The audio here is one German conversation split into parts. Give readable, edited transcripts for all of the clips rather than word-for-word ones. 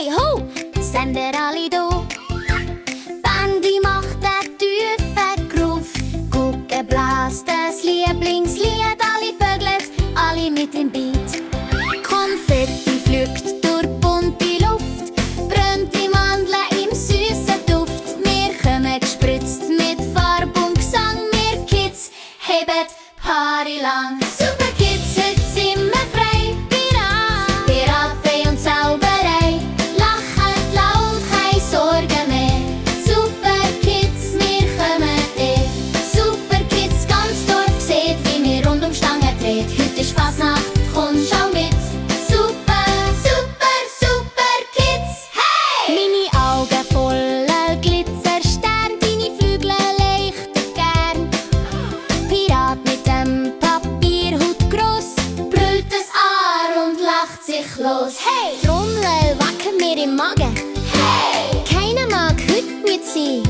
Hey ho, sind wir alle da? Bandi macht den tiefen Groove. Gucke, blast das Lieblingslied. Alle vögelt, alle mit dem Beat. Konfetti fliegt durch bunte Luft. Brennt die Mandeln im süßen Duft. Wir kommen gespritzt mit Farb und Gesang. Wir Kids heben Party lang. Super Kids, heute sind wir frei. Pirat, Fee und Zauberei. Lachen laut, keine Sorgen mehr. Super Kids, wir kommen Super Kids, ganz Dorf sieht, wie wir rund um Stangen dreht. Heute ist Fasnacht, komm, schau mit. Super, super, super Kids, hey! Meine Augen voller Glitzerstern, deine Flügel leuchten gern. Pirat mit dem Papierhut gross, brüllt es an und lacht sich los. Hey! Trommel wackelt mir im Magen. Hey! Keiner mag heute mit sein.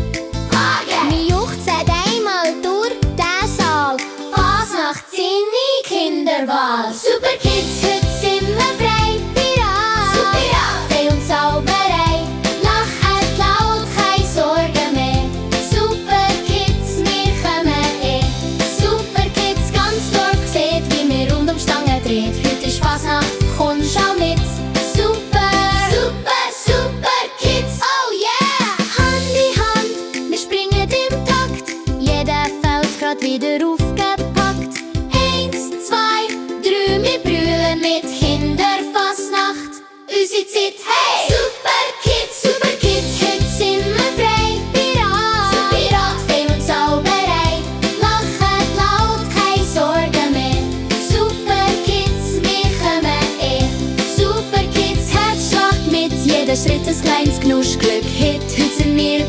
Mir juchzt einmal durch den Saal. Fasnacht, seine Kinderwahl. Super Kids, heute sind wir frei. Pirat, Fee und Zauberei. Lachen laut, keine Sorgen mehr. Super Kids, wir kommen Super Kids, ganz Dorf sieht, wie wir rund um Stangen dreht. Heute ist Fasnacht, komm, schau mit. Super, super, super Kids, oh yeah! Hand in Hand, wir springen im Takt. Jeder fällt grad wieder aufgepackt. 1, 2, 3, wir brüllen mit Kinderfasnacht. Unsere Zeit, hey! Super Kids, heute sind wir frei. Pirat, Fee und Zauberei. Lachen laut, keine Sorgen mehr. Super Kids, wir kommen Super Kids, Herzschlag mit. Jeder Schritt ein kleines Knuschglück. Heute sind wir